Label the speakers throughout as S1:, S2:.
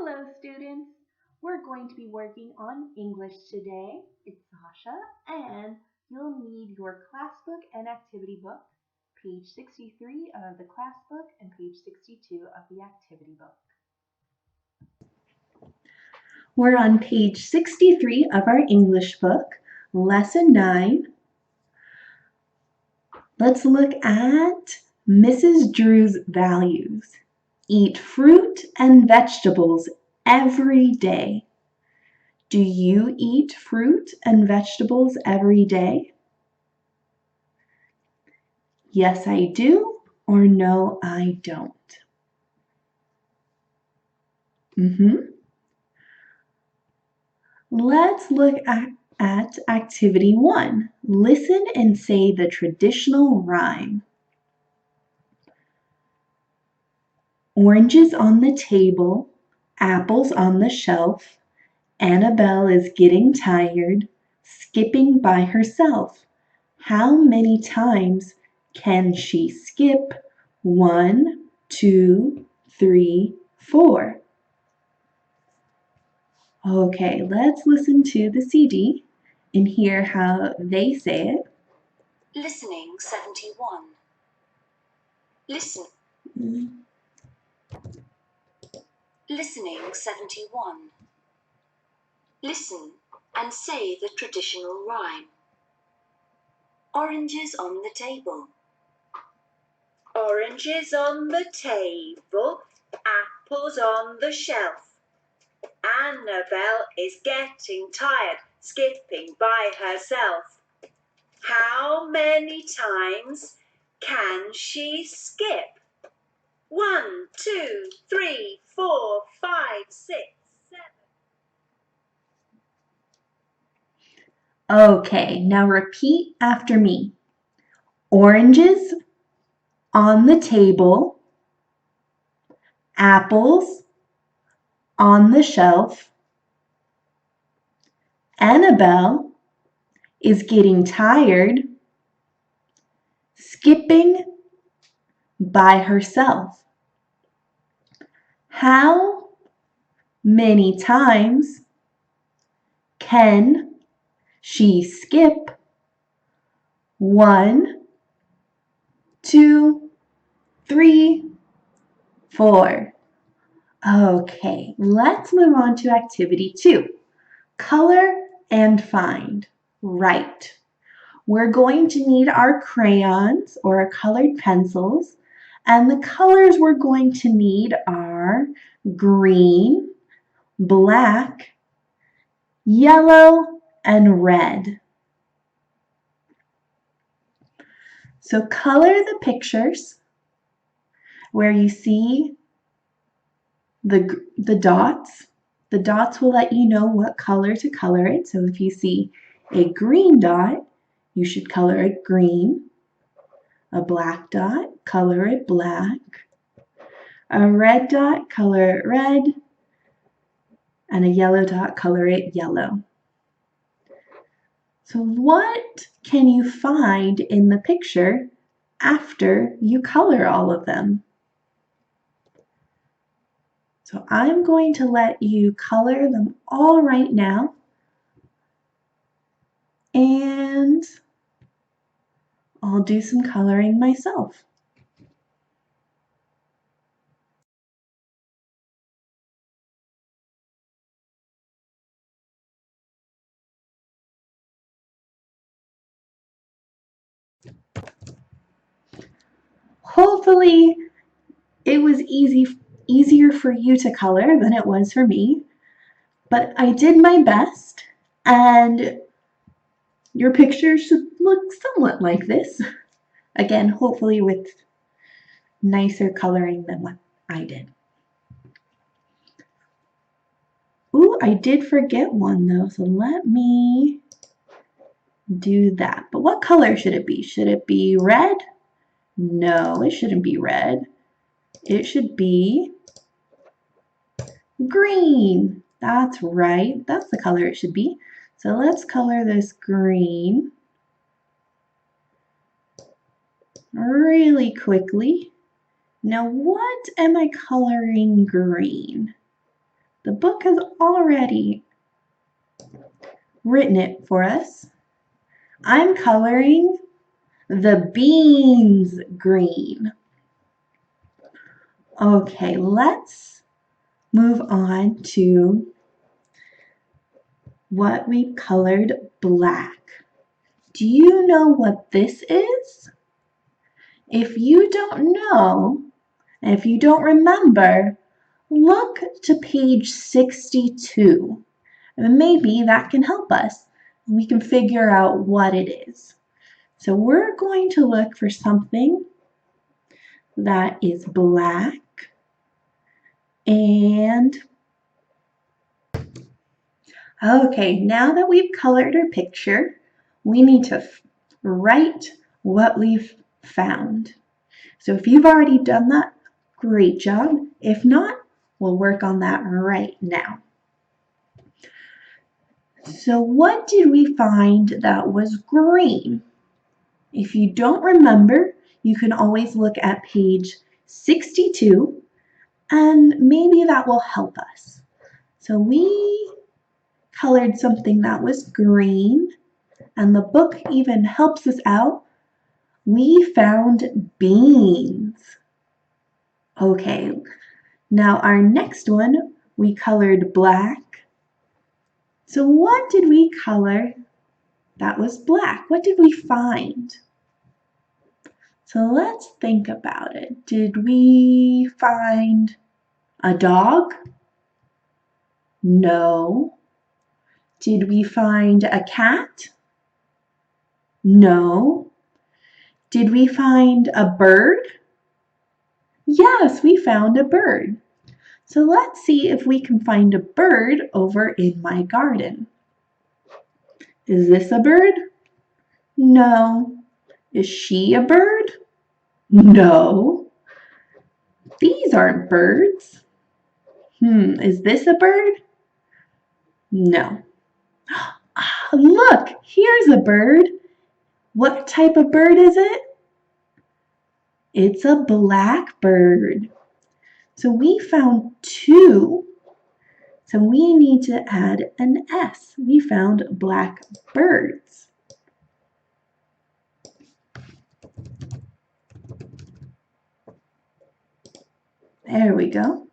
S1: Hello students! We're going to be working on English today. It's Sasha and you'll need your class book and activity book, page 63 of the class book and page 62 of the activity book. We're on page 63 of our English book, lesson 9. Let's look at Mrs. Drew's values. Eat fruit and vegetables every day. Do you eat fruit and vegetables every day? Yes, I do, or no, I don't. Let's look at activity 1. Listen and say the traditional rhyme. Oranges on the table, apples on the shelf. Annabelle is getting tired, skipping by herself. How many times can she skip? 1, 2, 3, 4. Okay, let's listen to the CD and hear how they say it.
S2: Listening 71. Listen. Listening 71. Listen and say the traditional rhyme. Oranges on the table. Oranges on the table, apples on the shelf. Annabelle is getting tired, skipping by herself. How many times can she skip? 1, 2, 3, 4, 5, 6, 7.
S1: Okay, now repeat after me. Oranges on the table, apples on the shelf. Annabelle is getting tired, skipping by herself. How many times can she skip? 1, 2, 3, 4. Okay, let's move on to activity 2. Color and find. Right. We're going to need our crayons or our colored pencils, and the colors we're going to need are green, black, yellow, and red. So color the pictures where you see the dots. The dots will let you know what color to color it. So if you see a green dot, you should color it green. A black dot, color it black. A red dot, color it red. And a yellow dot, color it yellow. So what can you find in the picture after you color all of them? So I'm going to let you color them all right now. And I'll do some coloring myself. Hopefully it was easier for you to color than it was for me, but I did my best, and your picture should look somewhat like this. Again, hopefully with nicer coloring than what I did. Ooh, I did forget one though, so let me do that. But what color should it be? Should it be red? No, it shouldn't be red. It should be green. That's right. That's the color it should be. So let's color this green really quickly. Now what am I coloring green? The book has already written it for us. I'm coloring the beans green. Okay, let's move on to what we colored black. Do you know what this is? If you don't know, and if you don't remember, look to page 62. And maybe that can help us. We can figure out what it is. So we're going to look for something that is black and okay, now that we've colored our picture, we need to write what we've found. So if you've already done that, great job. If not, we'll work on that right now. So what did we find that was green? If you don't remember, you can always look at page 62 and maybe that will help us. So we colored something that was green and the book even helps us out. We found beans. Okay, now our next one, we colored black. So what did we color that was black? What did we find? So let's think about it. Did we find a dog? No. Did we find a cat? No. Did we find a bird? Yes, we found a bird. So let's see if we can find a bird over in my garden. Is this a bird? No. Is she a bird? No. These aren't birds. Is this a bird? No. Look, here's a bird. What type of bird is it? It's a blackbird. So we found two. So we need to add an S. We found blackbirds. There we go.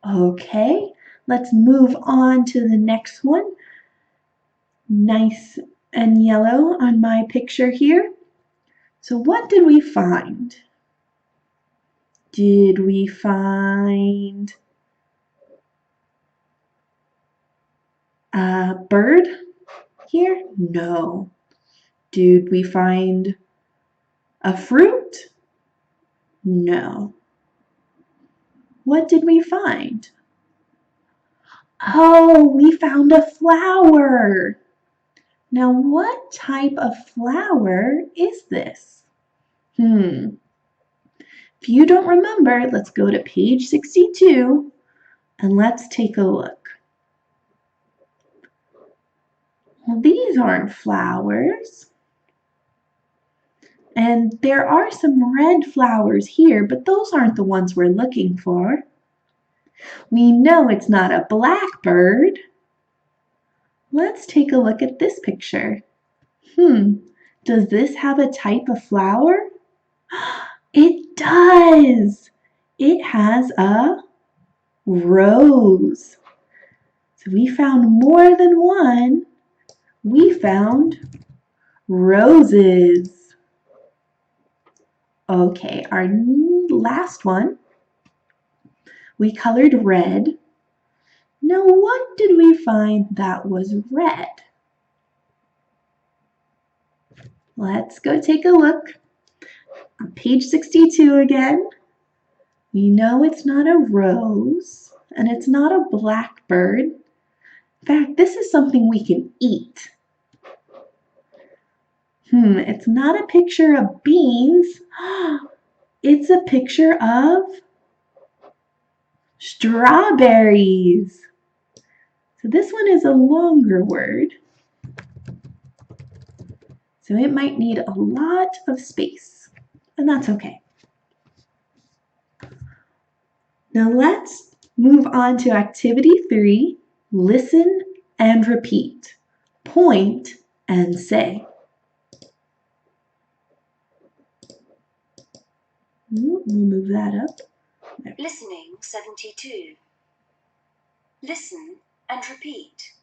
S1: Okay, let's move on to the next one. Nice and yellow on my picture here. So what did we find? Did we find a bird here? No. Did we find a fruit? No. What did we find? Oh, we found a flower. Now, what type of flower is this? If you don't remember, let's go to page 62 and let's take a look. Well, these aren't flowers. And there are some red flowers here, but those aren't the ones we're looking for. We know it's not a blackbird. Let's take a look at this picture. Does this have a type of flower? It does. It has a rose. So we found more than one. We found roses. Okay, our last one, we colored red. Now what did we find that was red? Let's go take a look. On page 62 again. We know it's not a rose and it's not a blackbird. In fact, this is something we can eat. It's not a picture of beans. It's a picture of strawberries. So this one is a longer word. So it might need a lot of space, and that's okay. Now let's Move on to activity 3, listen and repeat. Point and say. We'll move that up. There.
S2: Listening 72. Listen and repeat.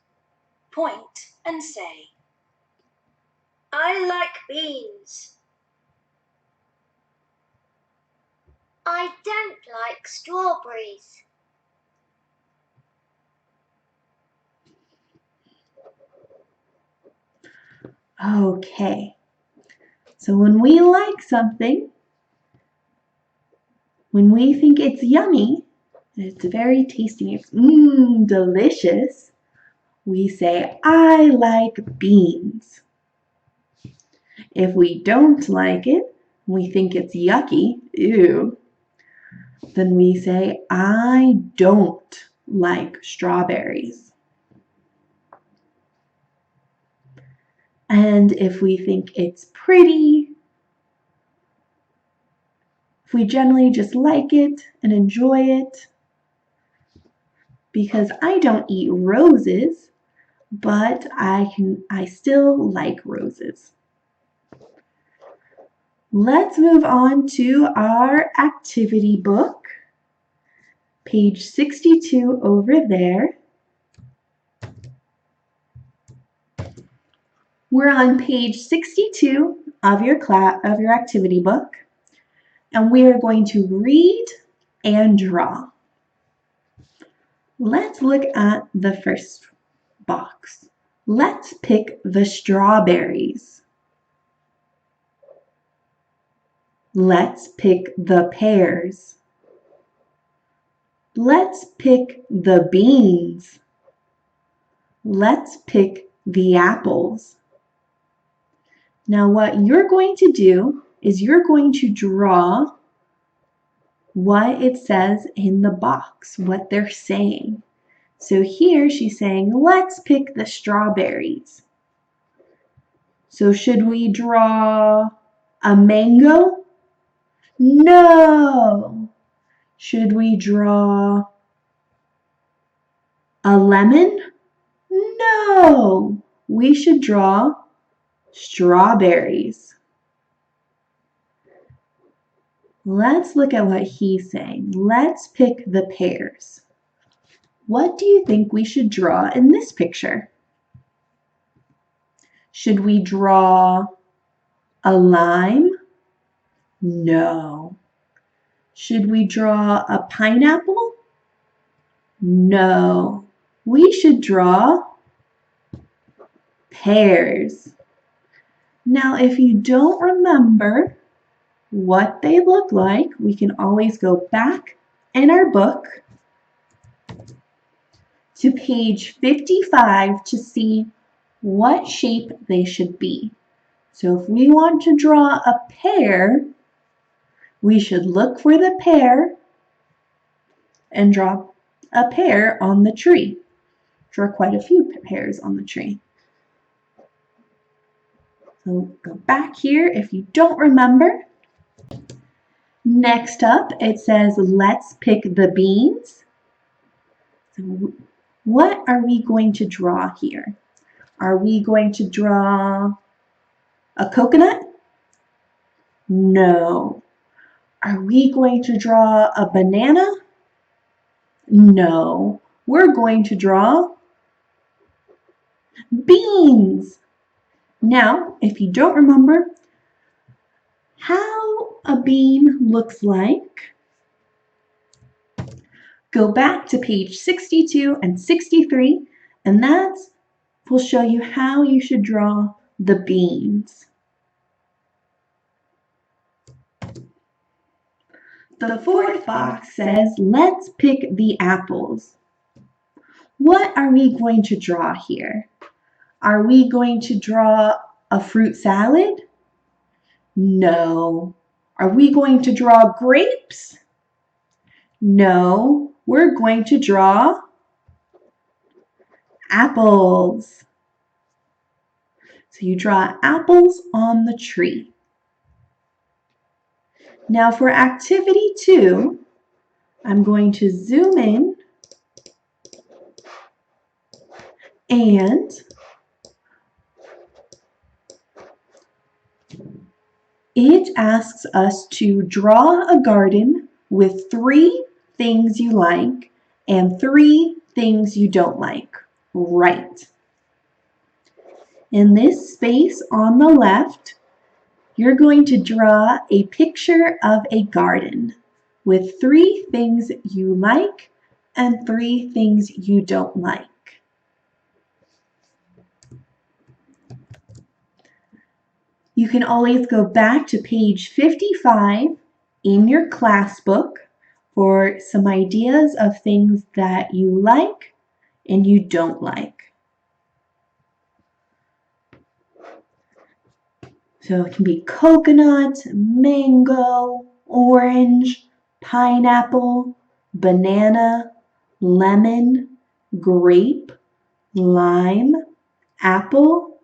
S2: Point and say. I like beans.
S3: I don't like strawberries.
S1: Okay. So when we like something, when we think it's yummy, it's very tasty, it's delicious, we say, I like beans. If we don't like it, we think it's yucky, ew, then we say, I don't like strawberries. And if we think it's pretty, if we generally just like it and enjoy it, because I don't eat roses, but I still like roses. Let's move on to our activity book, page 62 over there. We're on page 62 of your activity book, and we are going to read and draw. Let's look at the first box. Let's pick the strawberries. Let's pick the pears. Let's pick the beans. Let's pick the apples. Now what you're going to do is you're going to draw what it says in the box, what they're saying. So here she's saying, let's pick the strawberries. So should we draw a mango? No. Should we draw a lemon? No. We should draw strawberries. Let's look at what he's saying. Let's pick the pears. What do you think we should draw in this picture? Should we draw a lime? No. Should we draw a pineapple? No. We should draw pears. Now, if you don't remember what they look like, we can always go back in our book to page 55 to see what shape they should be. So if we want to draw a pear, we should look for the pear and draw a pear on the tree. Draw quite a few pears on the tree. So go back here if you don't remember. Next up, it says, let's pick the beans. So what are we going to draw here? Are we going to draw a coconut? No. Are we going to draw a banana? No. We're going to draw beans. Now, if you don't remember how a bean looks like, go back to page 62 and 63, and that will show you how you should draw the beans. The fourth box says, let's pick the apples. What are we going to draw here? Are we going to draw a fruit salad? No. Are we going to draw grapes? No. We're going to draw apples. So you draw apples on the tree. Now for activity 2, I'm going to zoom in And it asks us to draw a garden with 3 things you like and 3 things you don't like. Right. In this space on the left, you're going to draw a picture of a garden with 3 things you like and 3 things you don't like. You can always go back to page 55 in your class book for some ideas of things that you like and you don't like. So it can be coconut, mango, orange, pineapple, banana, lemon, grape, lime, apple,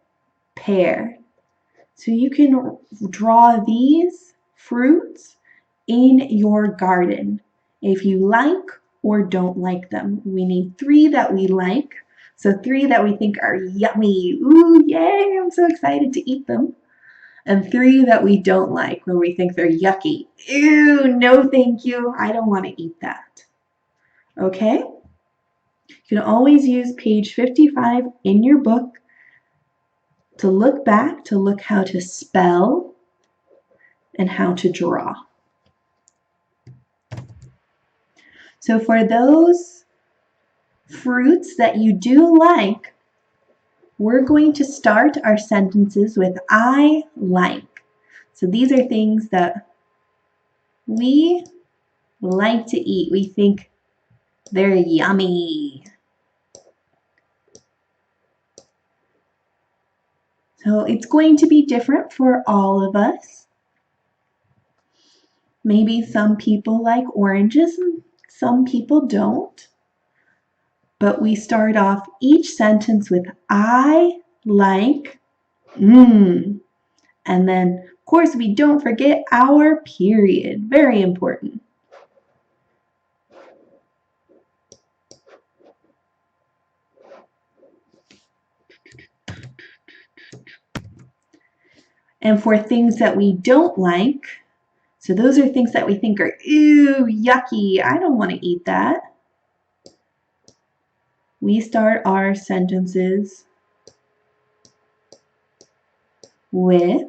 S1: pear. So you can draw these fruits in your garden if you like or don't like them. We need 3 that we like. So 3 that we think are yummy. Ooh, yay, I'm so excited to eat them. And 3 that we don't like, where we think they're yucky. Ew, no thank you. I don't want to eat that. Okay? You can always use page 55 in your book to look back, to look how to spell and how to draw. So for those fruits that you do like, we're going to start our sentences with I like. So these are things that we like to eat. We think they're yummy. So it's going to be different for all of us. Maybe some people like oranges and some people don't. But we start off each sentence with I like, And then, of course, we don't forget our period. Very important. And for things that we don't like, so those are things that we think are, ew, yucky, I don't want to eat that. We start our sentences with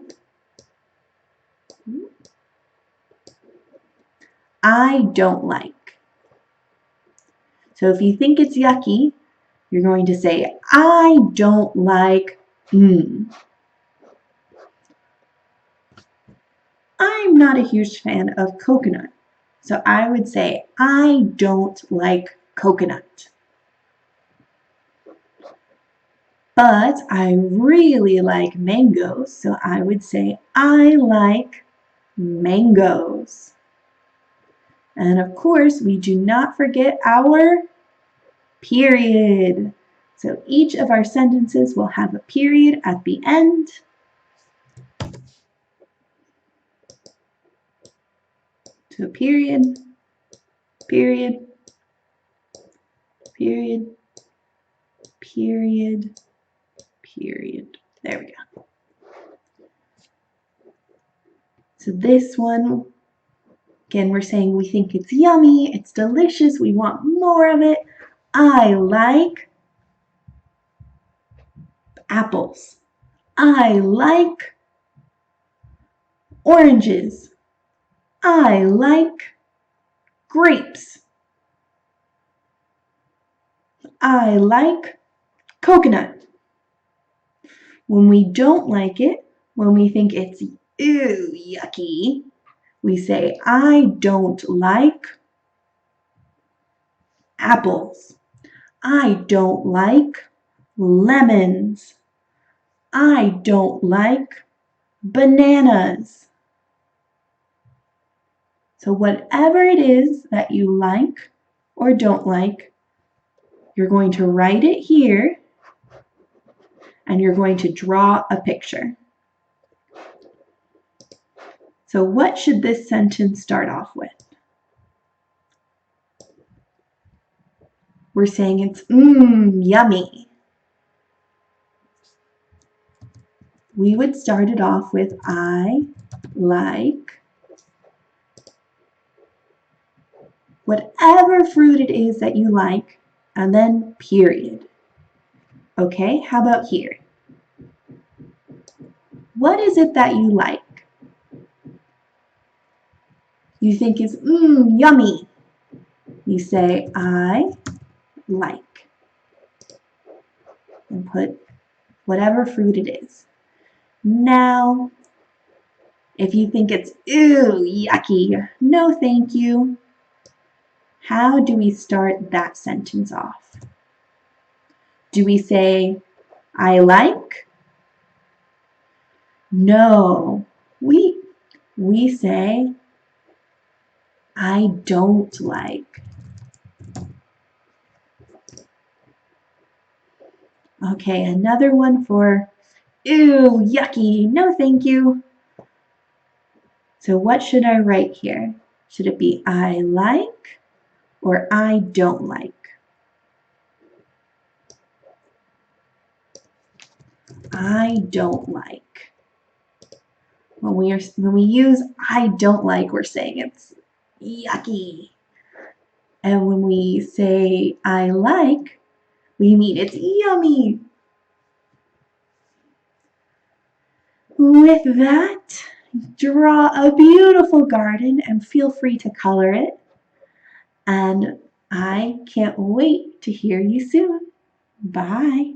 S1: I don't like. So if you think it's yucky, you're going to say, I don't like, I'm not a huge fan of coconut. So I would say, I don't like coconut. But I really like mangoes, so I would say, I like mangoes. And of course, we do not forget our period. So each of our sentences will have a period at the end. So period, period, period, period, period. There we go. So this one, again, we're saying we think it's yummy, it's delicious, we want more of it. I like apples. I like oranges. I like grapes. I like coconut. When we don't like it, when we think it's ew, yucky, we say, I don't like apples. I don't like lemons. I don't like bananas. So whatever it is that you like or don't like, you're going to write it here and you're going to draw a picture. So what should this sentence start off with? We're saying it's yummy. we would start it off with I like whatever fruit it is that you like, and then period. Okay, how about here? What is it that you like? You think is yummy. You say I like and put whatever fruit it is. Now, if you think it's yucky, no thank you. How do we start that sentence off? Do we say I like? No, we say I don't like. Okay, another one for yucky, no thank you. So what should I write here? Should it be I like or I don't like? I don't like. When we use I don't like, we're saying it's yucky. And when we say I like, we mean it's yummy. With that, draw a beautiful garden and feel free to color it. And I can't wait to hear you soon. Bye.